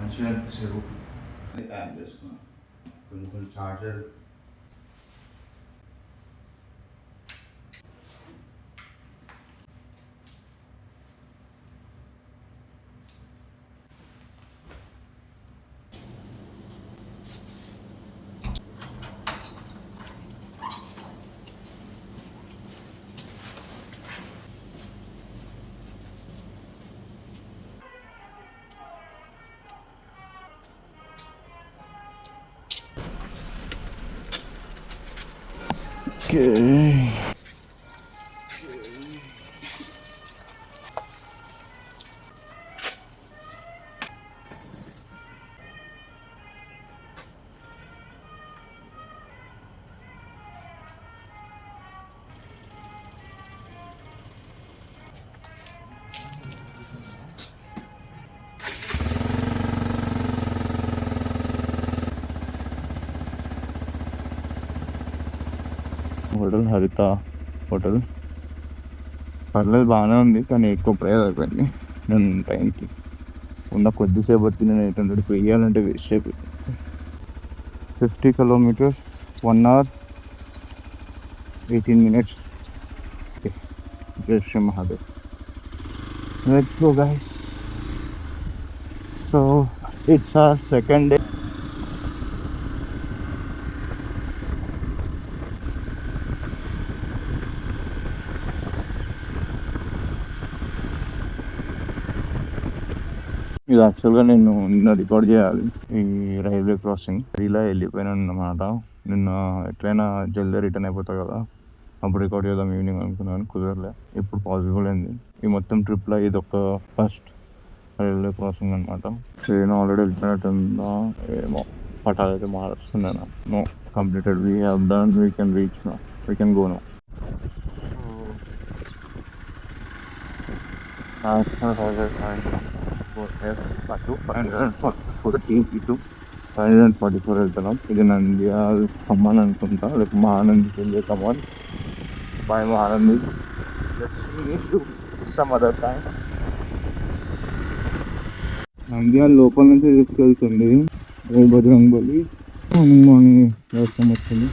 మంచిగా అనిపిస్తుంది route add చేసుకున్నాను కొంచెం కొంచెం చార్జర్. హోటల్ హరిత హోటల్ పర్లేదు, బాగానే ఉంది, కానీ ఎక్కువ ప్రైస్ అయిపోయింది. నేను టైంకి ఉన్న కొద్దిసేపు వచ్చి నేను 800 పే చేయాలంటే వేస్ట్ అయిపోయింది. 50 kilometers 1 hour 18 minutes. Jai Shri Mahadev. Let's go, guys. So it's our second day. ఇది యాక్చువల్గా నేను నిన్న రికార్డ్ చేయాలి, ఈ రైల్వే క్రాసింగ్. ఇలా వెళ్ళిపోయినాను అన్నమాట. నిన్న ఎట్లయినా జల్దీ రిటర్న్ అయిపోతా కదా, అప్పుడు రికార్డ్ చేద్దాం ఈవినింగ్ అనుకున్నాను, కుదరలే. ఇప్పుడు పాసిబుల్ అయింది. ఈ మొత్తం ట్రిప్లో ఇది ఒక ఫస్ట్ రైల్వే క్రాసింగ్ అనమాట. ట్రైన్ ఆల్రెడీ వెళ్ళిపోయినట్టుందా ఏమో, పటాలైతే మారుస్తున్నాను. No completed, we have done, we can reach no, we can go no. National highway 544 వెళ్తున్నాం. ఇది నంద్యాల ఖమ్మం అనుకుంటా, లేకపోతే మహానందికి వెళ్ళే Khammam. By Mahanandi some other time. Nandyal లోపల నుంచి తీసుకెళ్తుంది బజరంగ్ బలి. మార్నింగ్ మార్నింగ్ దర్శనం వచ్చింది.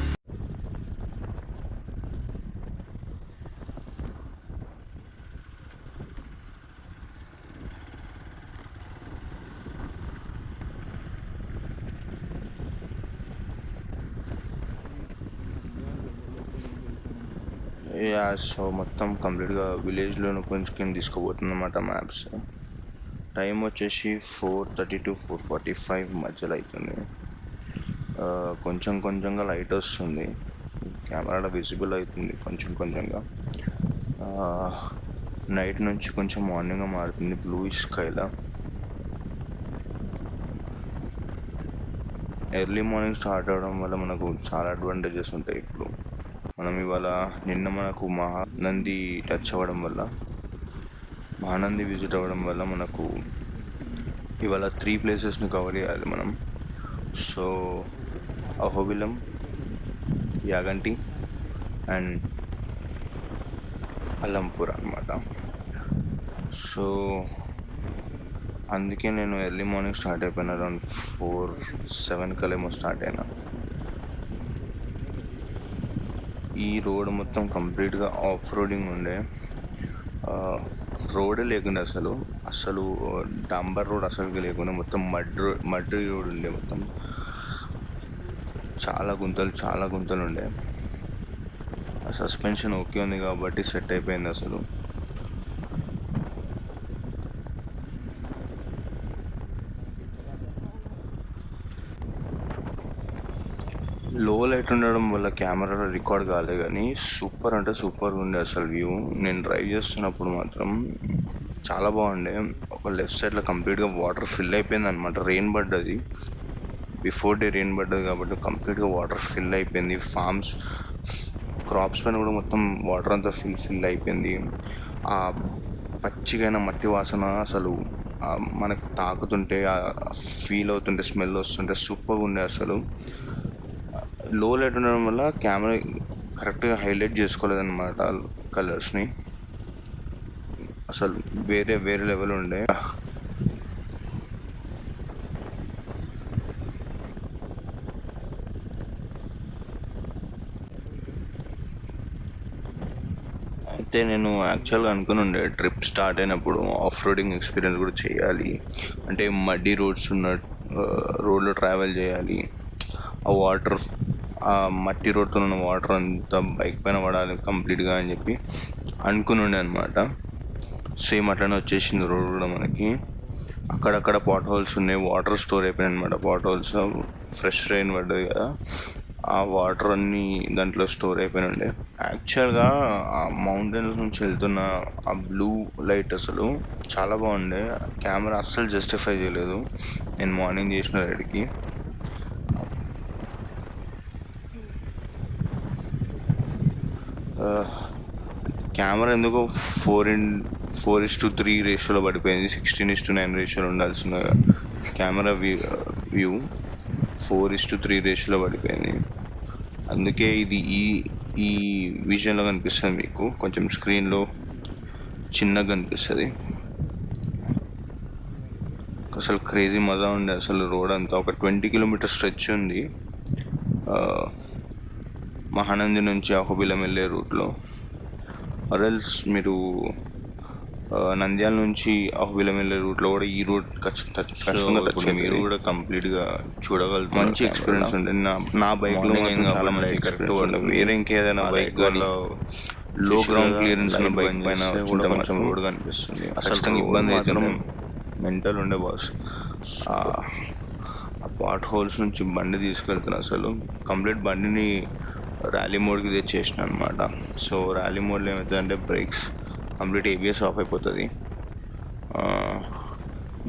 సో మొత్తం కంప్లీట్గా విలేజ్లోని కొంచెం తీసుకోబోతుంది అన్నమాట మ్యాప్స్. టైం వచ్చేసి 4:30 to 4:45 మధ్యలో అవుతుంది. కొంచెం కొంచెంగా లైట్ వస్తుంది, కెమెరాలో విజిబుల్ అవుతుంది కొంచెం కొంచెంగా. నైట్ నుంచి కొంచెం మార్నింగ్గా మారుతుంది blue Skyla. Early morning start అవ్వడం వల్ల మనకు చాలా అడ్వాంటేజెస్ ఉంటాయి. ఇప్పుడు మనం ఇవాళ నిన్న మనకు మహానంది టచ్ అవ్వడం వల్ల, మహానంది విజిట్ అవ్వడం వల్ల మనకు ఇవాళ 3 ప్లేసెస్ని కవర్ చేయాలి మనం. సో అహోబిలం, యాగంటి అండ్ అల్లంపూర్ అన్నమాట. సో అందుకే నేను ఎర్లీ మార్నింగ్ స్టార్ట్ అయిపోయినా, అరౌండ్ 4-7 కలేమో స్టార్ట్ అయినా. ఈ రోడ్ మొత్తం కంప్లీట్గా ఆఫ్ రోడింగ్ ఉండే, రోడే లేకుండే అసలు డాంబర్ రోడ్ అసలుకి లేకుండా మొత్తం మడ్ రోడ్ ఉండే. మొత్తం చాలా గుంతలు ఉండే. సస్పెన్షన్ ఓకే ఉంది కాబట్టి సెట్ అయిపోయింది. అసలు లో లైట్ ఉండడం వల్ల కెమెరాలో రికార్డ్ కాలే, కానీ సూపర్ అంటే సూపర్గా ఉండే అసలు వ్యూ. నేను డ్రైవ్ చేస్తున్నప్పుడు మాత్రం చాలా బాగుండే. ఒక లెఫ్ట్ సైడ్లో కంప్లీట్గా వాటర్ ఫిల్ అయిపోయింది అనమాట. రెయిన్ పడ్డది, బిఫోర్ డే రెయిన్ పడ్డది కాబట్టి కంప్లీట్గా వాటర్ ఫిల్ అయిపోయింది. క్రాప్స్ పైన కూడా మొత్తం వాటర్ అంతా ఫిల్ అయిపోయింది. ఆ పచ్చిగైన మట్టి వాసన అసలు మనకు తాకుతుంటే, ఫీల్ అవుతుంటే, స్మెల్ వస్తుంటే సూపర్గా ఉండే అసలు. లో లైట్ ఉండడం వల్ల కెమెరా కరెక్ట్గా హైలైట్ చేసుకోలేదన్నమాట కలర్స్ని. అసలు వేరే లెవెల్ ఉండే. అయితే నేను యాక్చువల్గా అనుకుని ఉండే ట్రిప్ స్టార్ట్ అయినప్పుడు ఆఫ్ రోడింగ్ ఎక్స్పీరియన్స్ కూడా చేయాలి. అంటే మడ్డీ రోడ్స్ ఉన్న రోడ్లో ట్రావెల్ చేయాలి. ఆ వాటర్, ఆ మట్టి రోడ్తో ఉన్న వాటర్ అంతా బైక్ పైన పడాలి కంప్లీట్గా అని చెప్పి అనుకుని ఉండే అనమాట. సేమ్ అట్లనే వచ్చేసింది రోడ్ కూడా మనకి. అక్కడక్కడ పాట్ హోల్స్ ఉన్నాయి, వాటర్ స్టోర్ అయిపోయినాయి అనమాట. పాట్ హోల్స్ ఫ్రెష్ రెయిన్ పడ్డది కదా, ఆ వాటర్ అన్నీ దాంట్లో స్టోర్ అయిపోయి ఉండే. యాక్చువల్గా ఆ మౌంటైన్స్ నుంచి వెళ్తున్న ఆ బ్లూ లైట్ అసలు చాలా బాగుండే. కెమెరా అస్సలు జస్టిఫై చేయలేదు నేను మార్నింగ్ చేసిన రైడ్కి. కెమెరా ఎందుకో 4:3 రేషియోలో పడిపోయింది. 16:9 రేషియోలో ఉండాల్సిన కెమెరా వ్యూ 4:3 రేషియోలో పడిపోయింది. అందుకే ఇది ఈ ఈ విజన్లో కనిపిస్తుంది మీకు, కొంచెం స్క్రీన్లో చిన్నగా కనిపిస్తుంది. అసలు క్రేజీ మజా ఉండే అసలు. రోడ్ అంతా ఒక 20 కిలోమీటర్ స్ట్రెచ్ ఉంది మహానంది నుంచి అహోబిలం వెళ్ళే రూట్లో. ఆర్ఎల్స్ మీరు నంద్యాల నుంచి అహోబిలం వెళ్ళే రూట్లో కూడా ఈ రూట్ ఖచ్చితంగా మీరు కూడా కంప్లీట్గా చూడగలుగుతారు. మంచి ఎక్స్పీరియన్స్ ఉండే. నా బైక్లో చాలా మంచి ఎక్స్పీరియన్స్ ఉండే. వేరే ఇంకేదైనా బైక్ కానీ లో గ్రౌండ్ క్లియరెన్స్ ఉన్న బైక్ పైన కూడా కొంచెం రోడ్ కనిపిస్తుంది. అసలు ఇబ్బంది అయితే మెంటల్ ఉండే బాస్. ఆ పాట్ హోల్స్ నుంచి బండి తీసుకెళ్తున్నా అసలు కంప్లీట్ బండిని ర్యాలీ మోడ్కి తెచ్చేసిన అనమాట. సో ర్యాలీ మోడ్లో ఏమవుతుందంటే బ్రేక్స్ కంప్లీట్ ఏబిఎస్ ఆఫ్ అయిపోతుంది.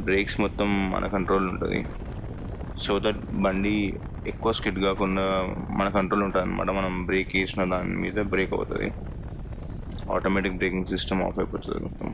బ్రేక్స్ మొత్తం మన కంట్రోల్ ఉంటుంది. సో దట్ బండి ఎక్కువ స్కిడ్ కాకుండా మన కంట్రోల్ ఉంటుంది అనమాట. మనం బ్రేక్ వేసిన దాని మీద బ్రేక్ అవుతుంది, ఆటోమేటిక్ బ్రేకింగ్ సిస్టమ్ ఆఫ్ అయిపోతుంది మొత్తం.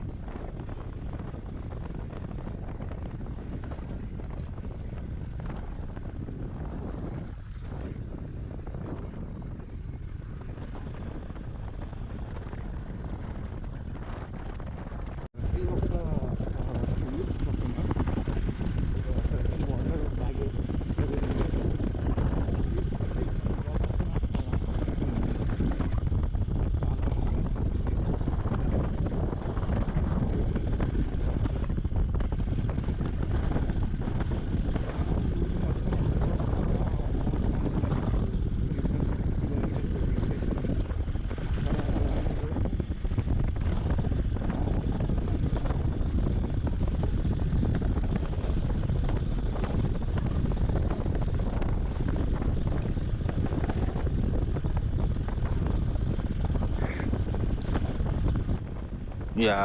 యా,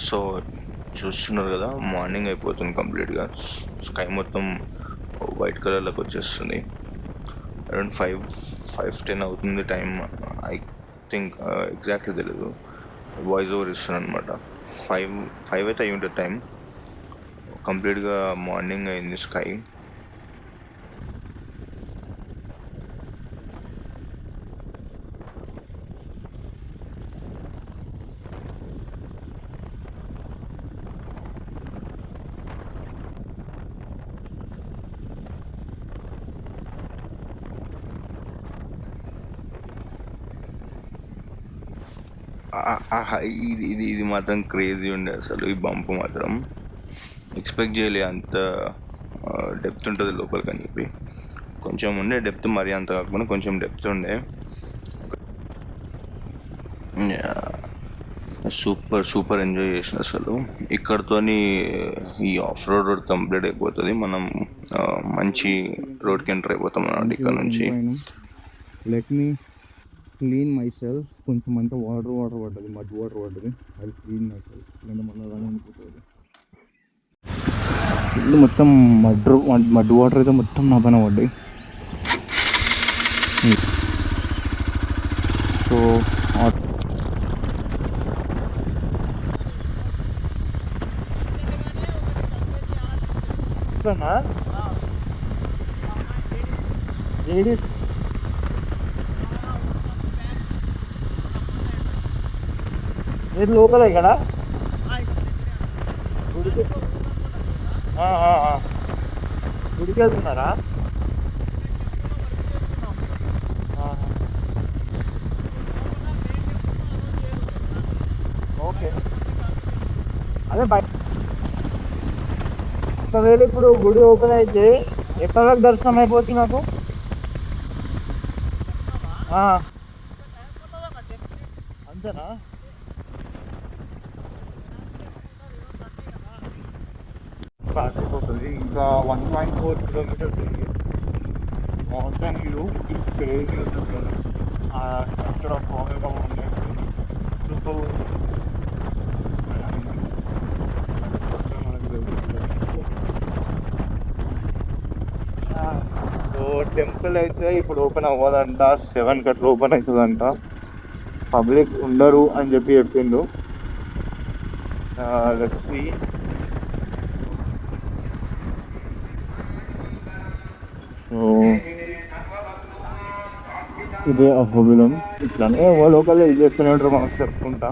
సో చూస్తున్నారు కదా, మార్నింగ్ అయిపోతుంది కంప్లీట్గా. స్కై మొత్తం వైట్ కలర్లోకి వచ్చేస్తుంది. అరౌండ్ 5:10 అవుతుంది టైం. ఐ థింక్ ఎగ్జాక్ట్లీ తెలియదు, వాయిస్ ఓవర్ ఇస్తున్నాను అనమాట. 5 అయితే అయి ఉంటుంది టైం. కంప్లీట్గా మార్నింగ్ అయింది స్కై. ఇది ఇది ఇది మాత్రం క్రేజీ ఉండే అసలు. ఈ బంప్ మాత్రం ఎక్స్పెక్ట్ చేయలే అంత డెప్త్ ఉంటుంది లోపలికి అని చెప్పి. కొంచెం ఉండే డెప్త్, మరీ అంత కాకుండా కొంచెం డెప్త్ ఉండే. సూపర్ ఎంజాయ్ చేసిన అసలు. ఇక్కడతోని ఈ ఆఫ్ రోడ్ కంప్లీట్ అయిపోతుంది. మనం మంచి రోడ్కి ఎంటర్ అయిపోతాం అన్నమాట ఇక్కడ నుంచి. Let me clean my self. కొంచెం అంతా వాటర్ పడ్డది, మడ్ వాటర్ పడ్డది. అది క్లీన్ మై సెల్ఫ్, లేదా మళ్ళీ అలానే ఉండిపోతుంది. ఇల్లు మొత్తం మడ్ వాటర్ అయితే మొత్తం నా పైన పడ్డాయి. సో ఏది లోకల్ ఇక్కడ గుడికి గుడికి వెళ్తున్నారా? అదే ఒకవేళ ఇప్పుడు గుడి ఓపెన్ అయితే ఎక్కడ వరకు దర్శనం అయిపోతుంది నాకు? అంతేనా? స్టార్ట్ అయిపోతుంది. ఇంకా 1.4 కిలోమీటర్స్ ఉంది. మౌంటైన్ వ్యూ క్రేజీ ఉంటుంది కదా, ఆ structure of farming mountains super ఉంది. మనకు తెలుస్తుంది. సో టెంపుల్ అయితే ఇప్పుడు ఓపెన్ అవ్వదంట, 7 అట్లా ఓపెన్ అవుతుందంట. పబ్లిక్ ఉండరు అని చెప్పిండు. Let's see. సో ఇదే అహోబిలం. ఇట్లానే లోకల్ ఇది చేస్తూనే ఉంటారు మనం చెప్పుకుంటా.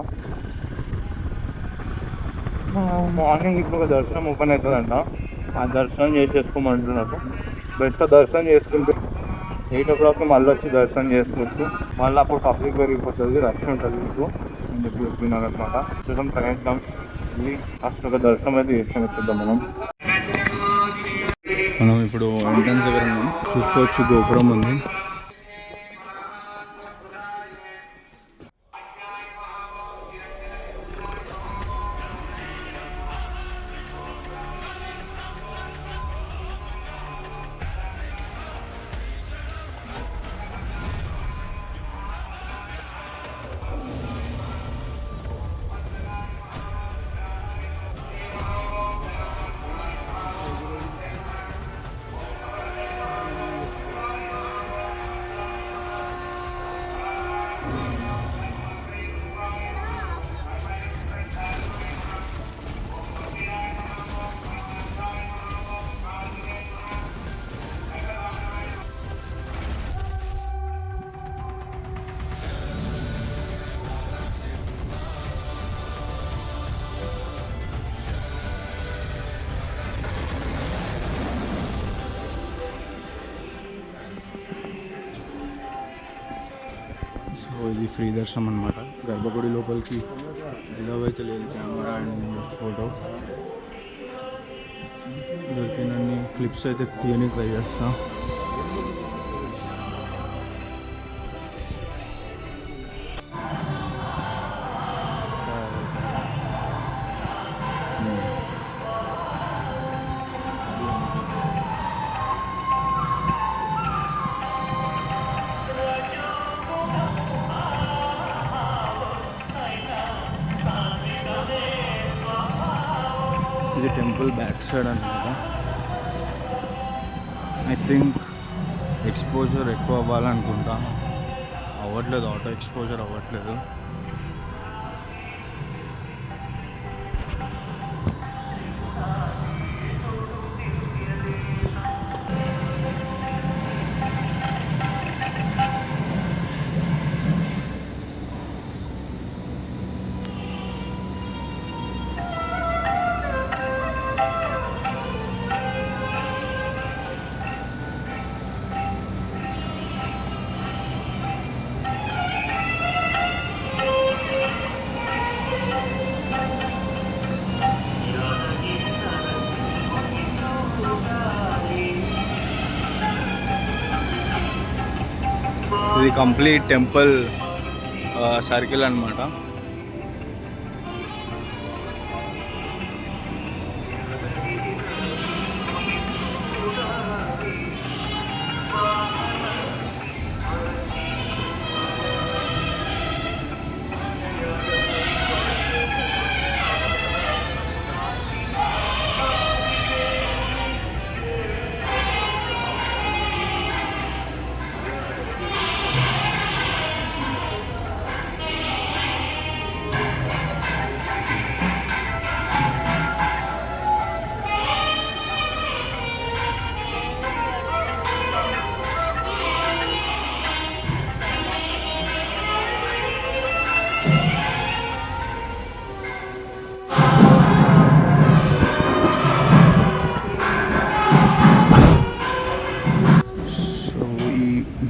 మార్నింగ్ ఇప్పుడు దర్శనం ఓపెన్ అవుతుందంట, ఆ దర్శనం చేసేసుకోమంటున్నారు. బెస్ట్ దర్శనం చేసుకుంటే 8 o'clock మళ్ళీ వచ్చి దర్శనం చేసుకోవచ్చు. మళ్ళీ అప్పుడు పబ్లిక్ పెరిగిపోతుంది, రష్ ఉంటుంది మీకు అని చెప్పినారు అనమాట. చూద్దాం, ప్రయత్నం ఫస్ట్ ఒక దర్శనం అయితే చేసుకొని మనం ఇప్పుడు ఎంట్రన్స్ దగ్గర ఉన్నాం. చూసుకోవచ్చు, గోపురం ఉంది. సో ఇది ఫ్రీ దర్శనం అనమాట. గర్భగుడి లోపలికి ఎలా అయితే లేదు, కెమెరా అండ్ ఫోటో దొరికినన్ని క్లిప్స్ అయితే తీయని ట్రై చేస్తా. ఇది టెంపుల్ బ్యాక్ సైడ్ అనమాట. ఐ థింక్ ఎక్స్పోజర్ ఎక్కువ అవ్వాలనుకుంటా, అవ్వట్లేదు. ఆటో ఎక్స్పోజర్ అవ్వట్లేదు. ఇది కంప్లీట్ టెంపుల్ సర్కిల్ అన్నమాట.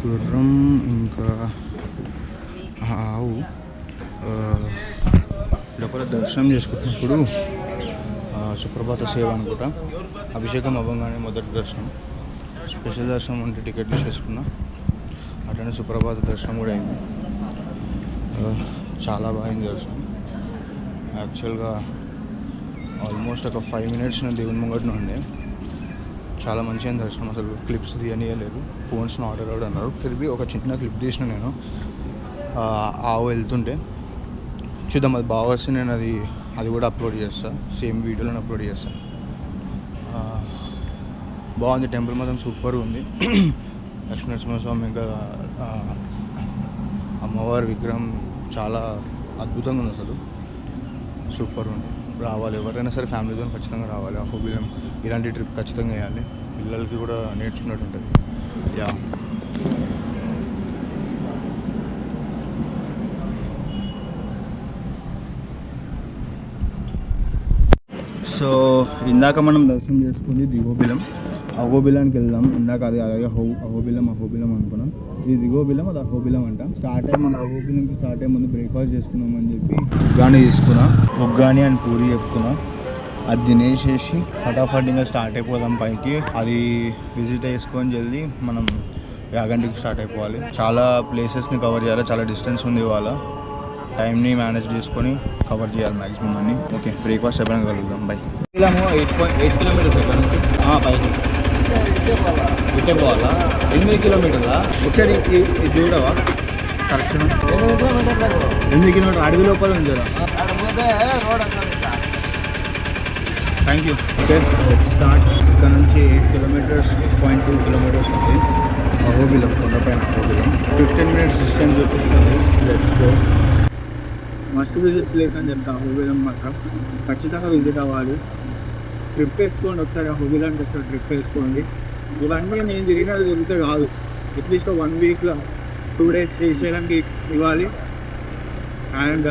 గుర్రం ఇంకా ఆవు లోపల దర్శనం చేసుకుంటున్నప్పుడు సుప్రభాత సేవ అనుకుంటా. అభిషేకం అవ్వగానే మొదటి దర్శనం, స్పెషల్ దర్శనం అంటే టికెట్లు చేసుకున్నా. అట్లనే సుప్రభాత దర్శనం కూడా అయింది. చాలా బాగుంది దర్శనం. యాక్చువల్గా ఆల్మోస్ట్ ఒక 5 minutes నేను దేవుని ముంగట్న ఉండే. చాలా మంచిగా దర్శనం. అసలు క్లిప్స్ తీయనియలేదు, ఫోన్స్ నాట్ అలౌడ్ అన్నారు. తిరిగి ఒక చిన్న క్లిప్ తీసిన నేను ఆవు వెళ్తుంటే. చూద్దాం, అది బాగా వస్తే నేను అది కూడా అప్లోడ్ చేస్తాను, సేమ్ వీడియోలో అప్లోడ్ చేస్తాను. బాగుంది, టెంపుల్ మాత్రం సూపర్ ఉంది. లక్ష్మీనరసింహస్వామి ఇంకా అమ్మవారి విగ్రహం చాలా అద్భుతంగా ఉంది. అసలు సూపర్ ఉంది. రావాలి, ఎవరైనా సరే ఫ్యామిలీతో ఖచ్చితంగా రావాలి. అహోబిలం ఇలాంటి ట్రిప్ ఖచ్చితంగా వేయాలి, పిల్లలకి కూడా నేర్చుకున్నట్టు ఉంటుంది. యా, సో ఇందాక మనం దర్శనం చేసుకుంది దిగోబిలం. అహోబిలానికి వెళ్దాం. ఇందాక అది అలాగే అహోబిలం అనుకున్నాం. ఇది దిగోబిలం, అది అహోబిలం అంట. స్టార్ట్ అయ్యి మన అహోబిలంకి స్టార్ట్ అయ్యే ముందు బ్రేక్ఫాస్ట్ చేసుకున్నామని చెప్పి ఉగ్గాని తీసుకున్నా. ఉగ్గాని అని పూరి చెప్తున్నా. అది తినేసేసి ఫటాఫట్ ఇంకా స్టార్ట్ అయిపోదాం పైకి. అది విజిట్ చేసుకొని జల్దీ మనం యాగంటికి స్టార్ట్ అయిపోవాలి. చాలా ప్లేసెస్ని కవర్ చేయాలి, చాలా డిస్టెన్స్ ఉంది. ఇవాళ టైంని మేనేజ్ చేసుకొని కవర్ చేయాలి మ్యాక్సిమం అన్ని. ఓకే, బ్రేక్ఫాస్ట్ ఎప్పుడైనా కలుగుతాం. బై. 8.8 kilometers ఇక్కడ నుంచి పైకి ఇటే పోవాలా? 8 kilometers. ఒకసారి ఇది చూడవా? కరెక్ట్ 8 kilometers అడవి లోపల ఉంది కదా. Thank you. Okay, start. ఇక్కడ నుంచి 8.2 kilometers ఉంది అహోబిలం, కొండపైన అహోబిలం. 15 minutes డిస్టెన్స్ చూపిస్తుంది. Let's go. Must visit place అని చెప్తా అహోబిలం. మాత్రం ఖచ్చితంగా విజిట్ అవ్వాలి. ట్రిప్ వేసుకోండి ఒకసారి, అహోబిలానికి ఒకసారి ట్రిప్ వేసుకోండి. ఇవన్నీ నేను తిరిగితే కాదు, అట్లీస్ట్ 1 week 2 days శ్రీశైలంకి ఇవ్వాలి, అండ్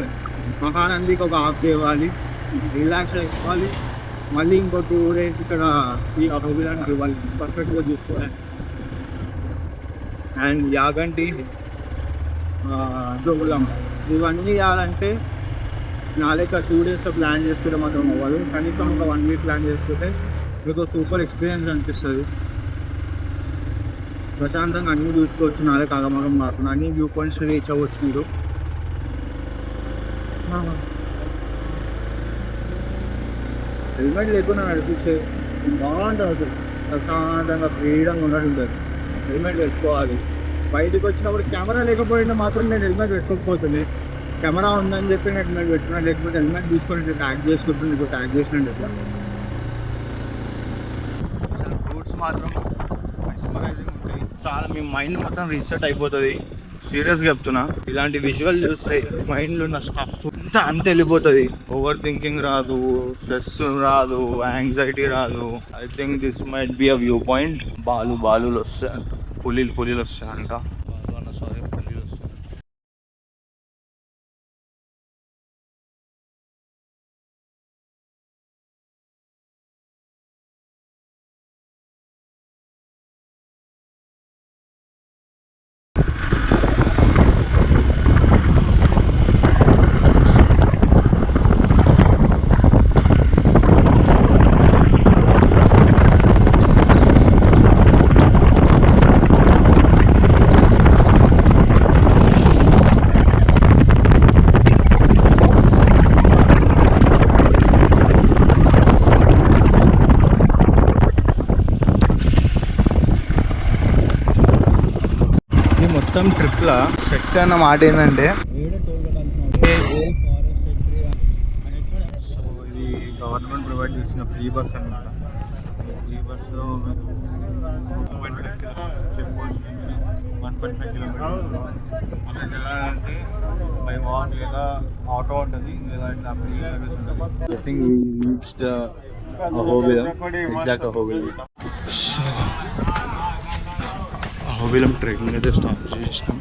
మహానందికి ఒక half day ఇవ్వాలి, రిలాక్స్ అయిపోవాలి. మళ్ళీ ఇంకో 2 days ఇక్కడ ఈ అహోబిలానికి ఇవ్వాలి, పర్ఫెక్ట్గా చూసుకోవాలి. అండ్ యాగంటి, జోగులాంబ, ఇవన్నీ ఇవ్వాలంటే నా లెక్క 2 daysలో ప్లాన్ చేసుకుంటే మాత్రం అవ్వదు. కనీసం ఒక 1 week ప్లాన్ చేసుకుంటే మీకు సూపర్ ఎక్స్పీరియన్స్ అనిపిస్తుంది. ప్రశాంతంగా అన్నీ చూసుకోవచ్చు. నా లెక్క అగమగం కాకుండా అన్ని వ్యూ పాయింట్స్ రీచ్ అవ్వచ్చు మీరు. హెల్మెట్ లేకుండా నడిపిస్తే బాగుంటుంది. అసలు ప్రశాంతంగా ఫ్రీడంగా ఉన్నట్టు హెల్మెట్ పెట్టుకోవాలి. బయటకు వచ్చినప్పుడు కెమెరా లేకపోయినా మాత్రం నేను హెల్మెట్ పెట్టుకోకపోతుంది. కెమెరా ఉందని చెప్పి నేను హెల్మెట్ పెట్టుకున్నాను, లేకపోతే హెల్మెట్ తీసుకొని ట్యాగ్ చేసుకుంటుంది. ట్యాగ్ చేసినట్టు ఎట్లా. రూట్స్ మాత్రం మెస్మరైజింగ్ ఉంటాయి. చాలా మీ మైండ్ మొత్తం రీసెట్ అయిపోతుంది. సీరియస్గా చెప్తున్నా. ఇలాంటి విజువల్ చూస్తే మైండ్లో ఉన్న స్టఫ్ అంత వెళ్ళిపోతుంది. ఓవర్ థింకింగ్ రాదు, స్ట్రెస్ రాదు, యాంగ్జైటీ రాదు. I think this might be a viewpoint. బాలులు వస్తాయంట, పులీలు వస్తాయంట. పులీలు వస్తాయి. మొత్తం ట్రిప్లో సెట్ అన్న మాట ఏంటంటే, సో ఇది గవర్నమెంట్ ప్రొవైడ్ చేసిన ఫ్రీ బస్ అన్నమాట. ఫ్రీ బస్లో చెక్ పోస్ట్ నుంచి 1.5 kilometers అలా వెళ్ళాలంటే బై వాక్ లేదా ఆటో ఉంటుంది, లేదా ఇట్లా ఫ్రీ సర్వీస్ ఉంటుంది. I think we reached Ahobilam, exact Ahobilam. Ahobilam trekking అయితే స్టార్ట్ చేసినాం.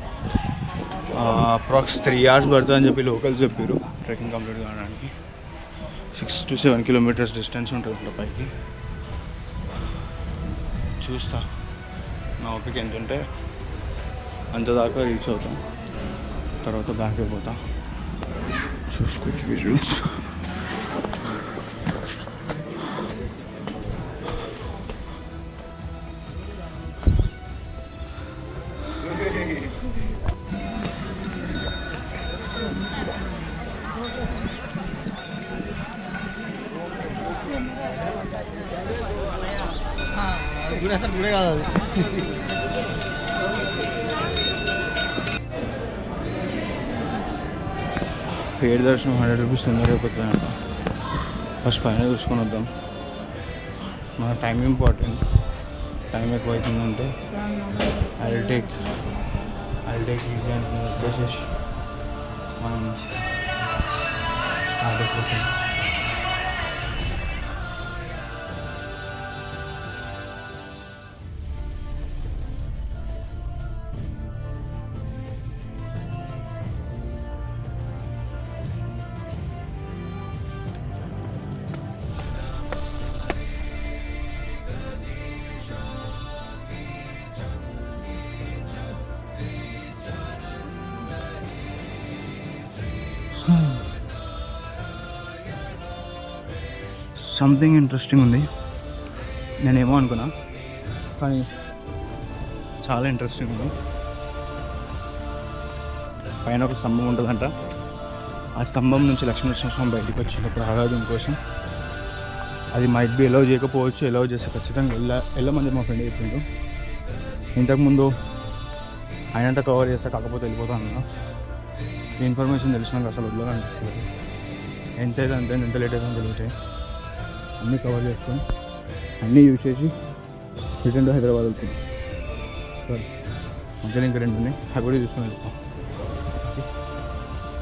అప్రాక్స్ 3 hours పడుతుంది అని చెప్పి లోకల్స్ చెప్పారు ట్రెక్కింగ్ కంప్లీట్ కావడానికి. 6 to 7 kilometers డిస్టెన్స్ ఉంటుంది పైకి. చూస్తా నా ఓపిక ఎంత ఉంటే అంత దాకా రీచ్ అవుతాం, తర్వాత బ్యాక్ అయిపోతా. చూసుకోవచ్చు విజువల్స్. గుడే కాదు అది. పేడ్ దర్శనం 100 రూపీస్ తొందర అయిపోతుందంట. ఫస్ట్ పైన చూసుకొని వద్దాం. మన టైం ఇంపార్టెంట్. టైం ఎక్కువ అవుతుందంటే ఐ టేక్ ఈజీ అని వచ్చేసి మనం స్టార్ట్ అయిపోతుంది. సంథింగ్ ఇంట్రెస్టింగ్ ఉంది. నేనేమో అనుకున్నా కానీ చాలా ఇంట్రెస్టింగ్ ఉంది. పైన ఒక స్తంభం ఉంటుందంట. ఆ స్తంభం నుంచి లక్ష్మీనరసింహస్వామి బయటికి వచ్చినప్పుడు ఆరాధన కోసం అది మైట్ బి ఎలౌ చేయకపోవచ్చు. ఎలౌ చేస్తే ఖచ్చితంగా వెళ్ళమని మా ఫ్రెండ్ చెప్పిండు. ఇంతకుముందు ఆయనంతా కవర్ చేస్తా కాకపోతే వెళ్ళిపోతాను అన్న. ఈ ఇన్ఫర్మేషన్ తెలిసినాక అసలు వదలాలనిపిస్తుంది. ఎంత అయితే అంతే, ఎంత లేట్ అయితే తెలియటే అన్నీ కవర్ చేసుకొని అన్నీ యూజ్ చేసి రిటర్న్ టు హైదరాబాద్ వెళ్తుంది. సారీ, మధ్యలో ఇంకా 2 ఉన్నాయి, అవి కూడా చూసుకొని వెళ్తాం.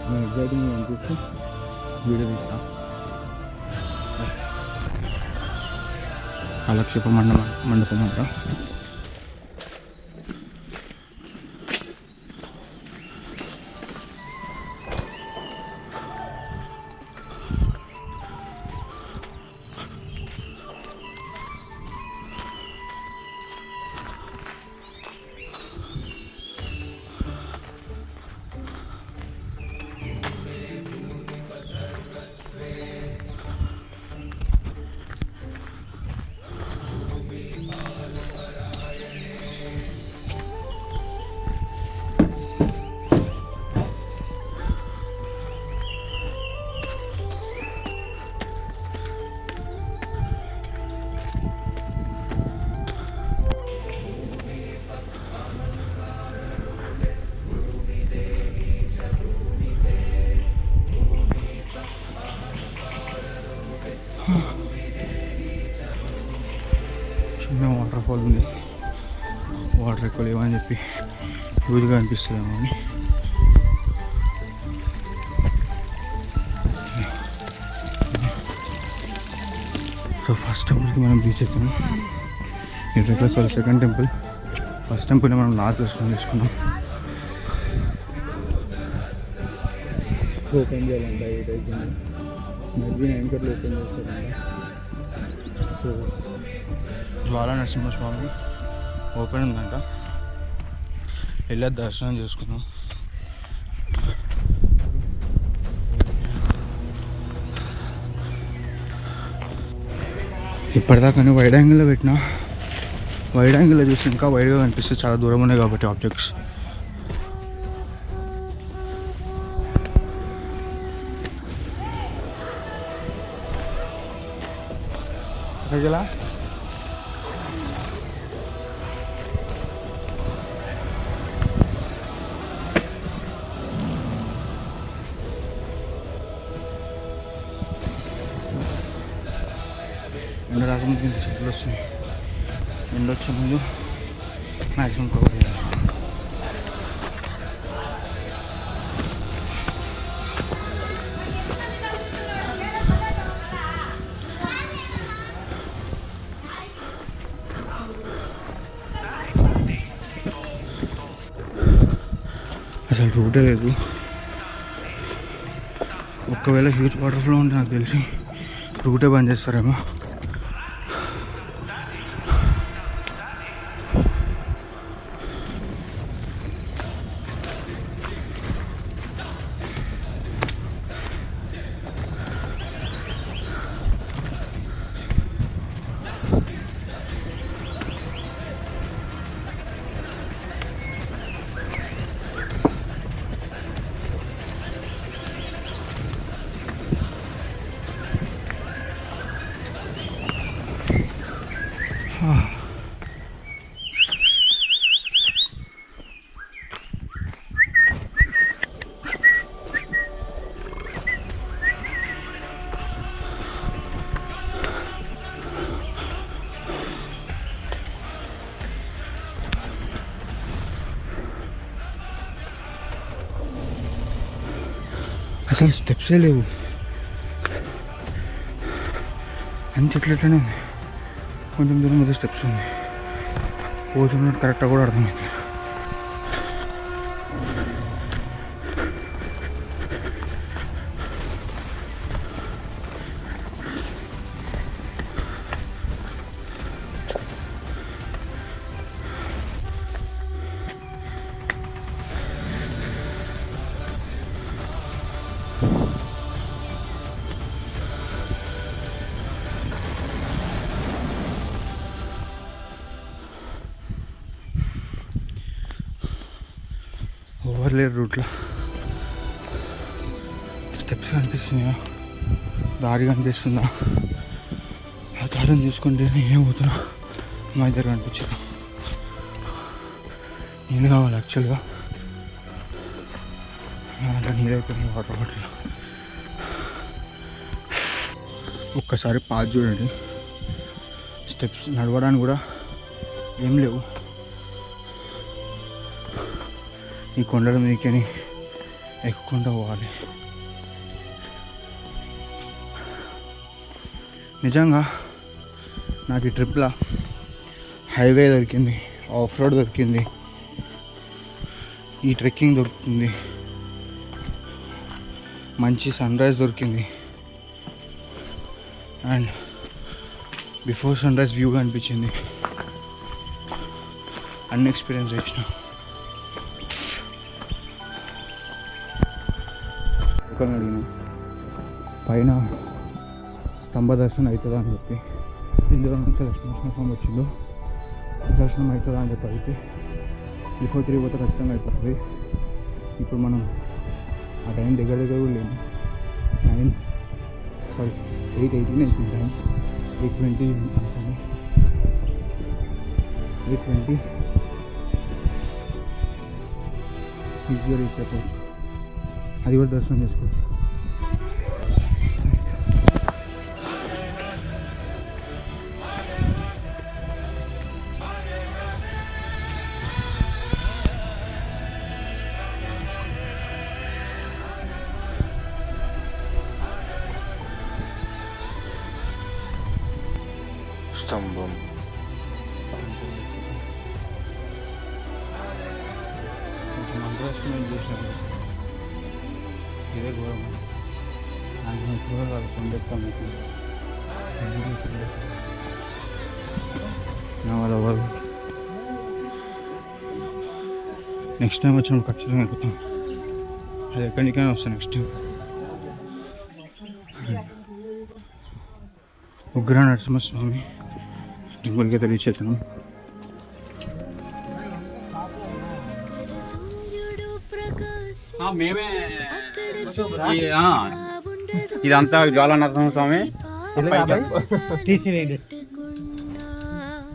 నేను ఎగ్జైటింగ్ అనిపిస్తే వీడియో తీస్తాను. కాలక్షేప మండపం అంట. చిన్న వాటర్ ఫాల్ ఉంది. వాటర్ ఎక్కువ లేవని చెప్పి లూజ్గా అనిపిస్తుందేమో అని. సో ఫస్ట్ టెంపుల్కి మనం రీచ్ అవుతాము. ఇట్లా సెకండ్ టెంపుల్. ఫస్ట్ టెంపుల్ని మనం లాస్ట్ దర్శనం చేసుకున్నాం. ఓపెన్ చేయాలంట 8 అయిపోయింది. మేబీ 9 గంటలు ఓపెన్ చేస్తారంట. సో జ్వాలా నరసింహస్వామి ఓపెన్ ఉందంట. వెళ్ళి దర్శనం చేసుకున్నాం. ఇప్పటిదాకా వైడ్ యాంగిల్లో పెట్టినా, వైడ్ యాంగిల్లో చూసి ఇంకా వైడ్గా కనిపిస్తే చాలా దూరం ఉన్నాయి కాబట్టి ఆబ్జెక్ట్స్. ప్రజల ఎండ రాకముందు ఇంత చెట్లు వస్తున్నాయి. ఎండ వచ్చే ముందు మ్యాక్సిమం కవర్ చేయాలి. అసలు రూటే లేదు. ఒకవేళ హ్యూజ్ వాటర్ ఫ్లో ఉంటే నాకు తెలిసి రూటే బంద్ చేస్తారేమో. అసలు స్టెప్సే లేవు, అంత ఎట్లనే ఉంది. కొంచెం దూరం మీద స్టెప్స్ ఉంది, పోతున్నట్టు కరెక్ట్గా కూడా అర్థమైంది. ఓవర్లేర్ రూట్లో స్టెప్స్ కనిపిస్తున్నాయా, దారి కనిపిస్తుందా? ఆ దారిని చూసుకుంటే నేనే పోతున్నా, మా ఇద్దరు కనిపించదు. నేను కావాలి యాక్చువల్గా, అట్లా నీరైపోయింది వాటర్ బాటిల్. ఒక్కసారి పాస్ చూడండి, స్టెప్స్ నడవడానికి కూడా ఏం లేవు. ఈ కొండల మీదకి ఎక్కుకుంటూ పోవాలి. నిజంగా నాకు ఈ ట్రిప్లో హైవే దొరికింది, ఆఫ్ రోడ్ దొరికింది, ఈ ట్రెక్కింగ్ దొరుకుతుంది, మంచి సన్ రైజ్ దొరికింది, and before sunrise view అనిపించింది. అన్ని ఎక్స్పీరియన్స్ చేసిన. అడిగిన పైన స్తంభ దర్శనం అవుతుందా అని చెప్పి, ఇందులో నుంచి లక్ష్మీనరసింహస్వామి వచ్చిందో దర్శనం అవుతుందా అని చెప్పి అయితే బిఫోర్ 3 పోతే ఖచ్చితంగా అయిపోతుంది. ఇప్పుడు మనం ఆ టైం దగ్గర కూడా లేము. 8:18 అవుతుంది టైం, 8:20 అనుకోండి, 8:20 ఈజీగా రీచ్ అయిపోవచ్చు. అది కూడా దర్శనం చేసుకోవచ్చు. స్తంభం మంత్రదర్శనం చూసినప్పుడు ఇదే ఘోరం. ఆయన చూడాలి కొండెక్కాం వాళ్ళ వాళ్ళు. నెక్స్ట్ టైం వచ్చినప్పుడు ఖచ్చితంగా ఎక్కుతాం. అది ఎక్కడికైనా వస్తాను నెక్స్ట్ టైం. ఉగ్ర నరసింహస్వామి టెంపుల్కి అయితే రీచ్ అవుతున్నాం. ఇదంతా జ్వాలా నరసింహస్వామి.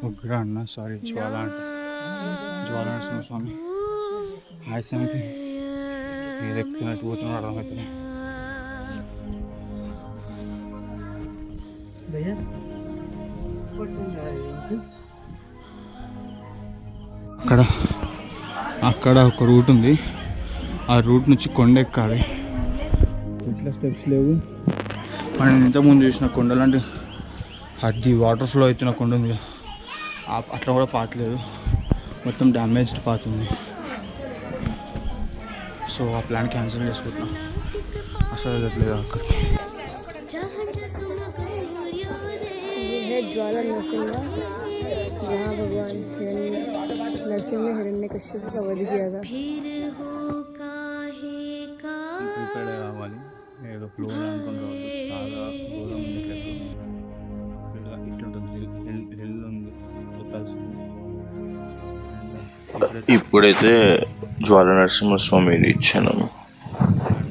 ఉగ్ర అన్న సారీ జ్వాలా అంటే జ్వాలా నరసింహస్వామి. ఆయాసానికి ఏది ఎక్కుతున్నట్టు పోతున్నాడు అర్థమవుతుంది. అక్కడ ఒక రూట్ ఉంది, ఆ రూట్ నుంచి కొండ ఎక్కాలి. ఇట్లా స్టెప్స్ లేవు. మనం ఇంతకుముందు చూసిన కొండ లాంటి అది వాటర్ ఫ్లో అవుతున్న కొండ ఉంది, అట్లా కూడా పాత్ లేదు, మొత్తం డ్యామేజ్డ్ పాత్ ఉంది. సో ఆ ప్లాన్ క్యాన్సిల్ చేసుకుంటున్నాం, అసలు వెళ్ళట్లేదు అక్కడికి. ज्वाला नरसिंह, जहाँ भगवान नरसिंह ने हिरण्यकश्यप का वध किया था. ఇక్కడే రావాలి, ఏదో ఫ్లో అనుకుని రావాలి. చాలా దూరం ఇట్లుంటుంది, హిల్ ఉంది ఎక్కాల్సింది. ఇప్పుడైతే జ్వాల నరసింహస్వామి రీచ్ అయినాము.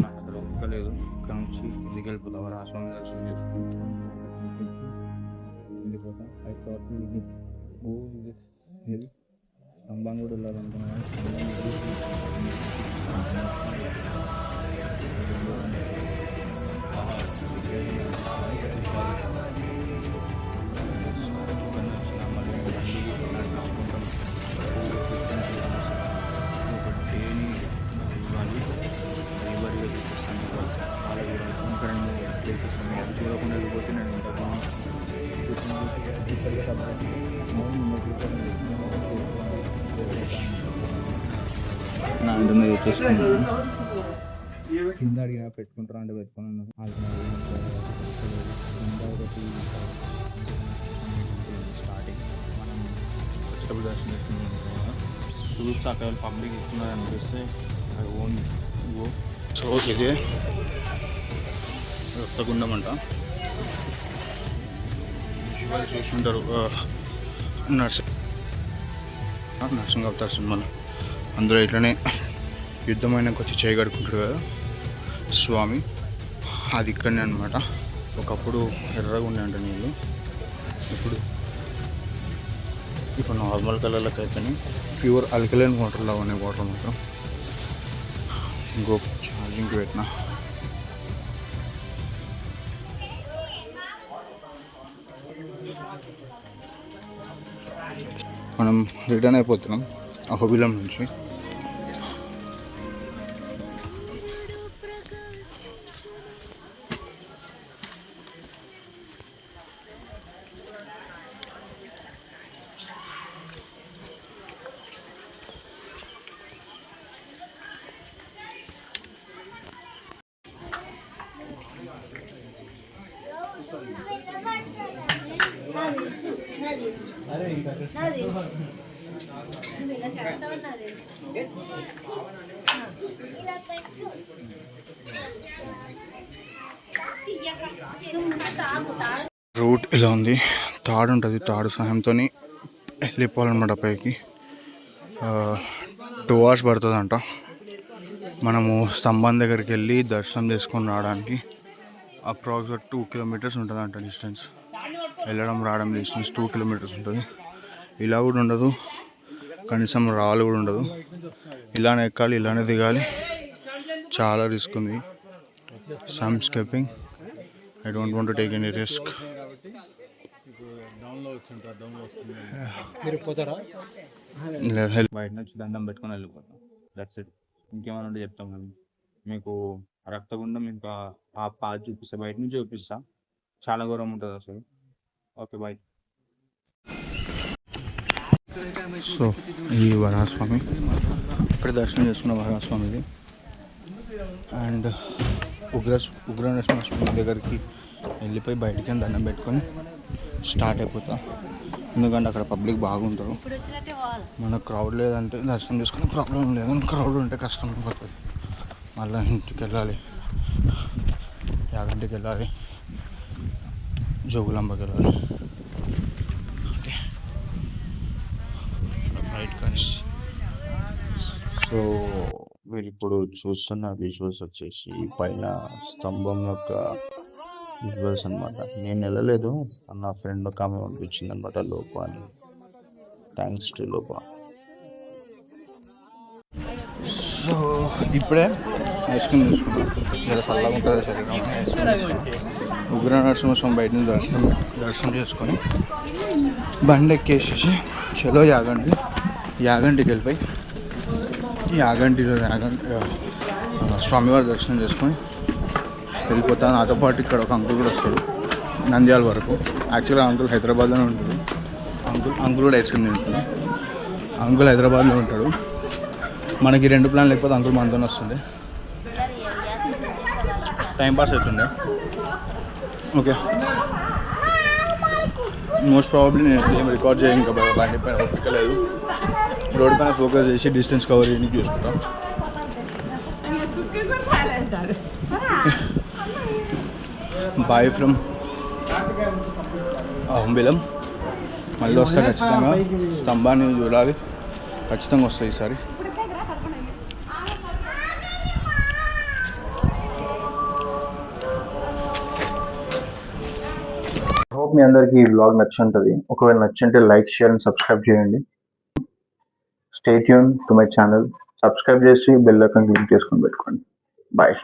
అక్కడ ఒక్కలేదు, ఇక్కడ నుంచి ఇంటికి వెళ్ళిపోతాం. ఆ స్వామి దర్శనం చేసుకుంటాం, వెళ్ళిపోతాం. స్తంభం కూడా వెళ్ళాలనుకున్నాను. నా ఇంటి మీద చూసుకున్నాను కింద అడిగినా పెట్టుకుంటారా అంటే పెట్టుకున్నాను స్టార్టింగ్ మనం వెజిటబుల్ దర్శనం చేసుకుంటున్నాం చూస్తే అక్కడ పబ్లిక్ ఇస్తున్నారు అనిపిస్తే ఐ ఓన్ గో సో ఇదే రక్తగుండం అంట వాళ్ళు చూస్తుంటారు నరసింహ అవతార్ సినిమాలో అందరూ ఇట్లనే యుద్ధమైనాక వచ్చి చేయగడుకుంటారు కదా స్వామి అది ఇక్కడనే అనమాట ఒకప్పుడు ఎర్రగా ఉండే అంట నీళ్ళు ఇప్పుడు నార్మల్ కలర్లకు అయితేనే ప్యూర్ అల్కలైన్ వాటర్లో ఉన్నాయి వాటర్ మాత్రం ఇంకో ఛార్జింగ్కి పెట్టిన మనం రిటర్న్ అయిపోతున్నాం అహోబిలం నుంచి రూట్ ఇలా ఉంది తాడు ఉంటుంది తాడు సహాయంతో వెళ్ళిపోవాలన్నమాట పైకి 2 hours పడుతుందంట మనము స్తంభం దగ్గరికి వెళ్ళి దర్శనం చేసుకొని రావడానికి అప్రాక్సిమేట్ 2 kilometers ఉంటుందంట డిస్టెన్స్ వెళ్ళడం రావడం డిస్టెన్స్ 2 kilometers ఉంటుంది ఇలా కూడా ఉండదు కనీసం రాళ్ళు కూడా ఉండదు ఇలానే ఎక్కాలి ఇలానే దిగాలి చాలా రిస్క్ ఉంది some escaping I don't want to take any risk బయట నుంచి దండం పెట్టుకొని వెళ్ళిపోతాం దట్స్ ఇట్ ఇంకేమైనా ఉంటే చెప్తాం మేము మీకు రక్తగుండం ఇంకా ఆ పాత చూపిస్తా బయట నుంచి చూపిస్తా చాలా ఘోరం ఉంటుంది అసలు ఓకే బాయ్ సో ఈ వరాహస్వామి ఇక్కడ దర్శనం చేసుకున్న వరాహస్వామిది అండ్ ఉగ్ర నరసింహస్వామి దగ్గరికి వెళ్ళిపోయి బయటికి దండం పెట్టుకొని స్టార్ట్ అయిపోతా ఎందుకంటే అక్కడ పబ్లిక్ బాగుంటారు మన క్రౌడ్ లేదంటే దర్శనం చేసుకునే ప్రాబ్లం లేదు క్రౌడ్ ఉంటే కష్టం అయిపోతుంది మళ్ళీ ఇంటికి వెళ్ళాలి యాగంటికి వెళ్ళాలి జోగులాంబకి వెళ్ళాలి ఓకే రైట్ గైస్ సో మీరు ఇప్పుడు చూస్తున్న విజువల్స్ వచ్చేసి పైన స్తంభం యొక్క విజువల్స్ అనమాట నేను వెళ్ళలేదు నా ఫ్రెండ్ ఒక ఆమె పంపించింది అనమాట లోప అని థ్యాంక్స్ టు లోప సో ఇప్పుడే ఐస్ క్రీమ్ తీసుకున్నాం ఇలా చల్లగా ఉంటుంది శరీరం ఐస్ క్రీమ్ తీసుకున్నాం ఉగ్ర నరసింహస్వామి బయట నుంచి దర్శనం చేసుకొని బండి ఎక్కేసేసి చలో యాగంటికి వెళ్ళిపోయి యాగంటిలో స్వామివారి దర్శనం చేసుకొని వెళ్ళిపోతాను నాతో పాటు ఇక్కడ ఒక అంకుల్ కూడా వస్తాడు నంద్యాల వరకు యాక్చువల్గా అంకుల్ హైదరాబాద్లోనే ఉంటుంది అంకుల్ కూడా ఐస్ క్రీమ్ తింటుంది అంకుల్ హైదరాబాద్లో ఉంటాడు మనకి 2 ప్లాన్ లేకపోతే అంకుల్ మనతో వస్తుండే టైంపాస్ అవుతుండే ఓకే మోస్ట్ ప్రాబబ్లీ నేను ఏం రికార్డ్ చేయ ఇంకా బండి పైన ఓపిక లేదు రోడ్ పైన ఫోకస్ చేసి డిస్టెన్స్ కవర్ చేయడానికి చూసుకుంటాం బాయ్ ఫ్రమ్ అహోబిలం మళ్ళీ వస్తా ఖచ్చితంగా స్తంభాన్ని చూడాలి ఖచ్చితంగా వస్తాయి ఈసారి హోప్ మీ అందరికీ ఈ వ్లాగ్ నచ్చుంటుంది ఒకవేళ నచ్చుంటే లైక్ షేర్ అండ్ సబ్స్క్రైబ్ చేయండి stay tune to my channel subscribe చేసి బెల్ ఐకాన్ క్లిక్ చేసుకొని పెట్టుకోండి బాయ్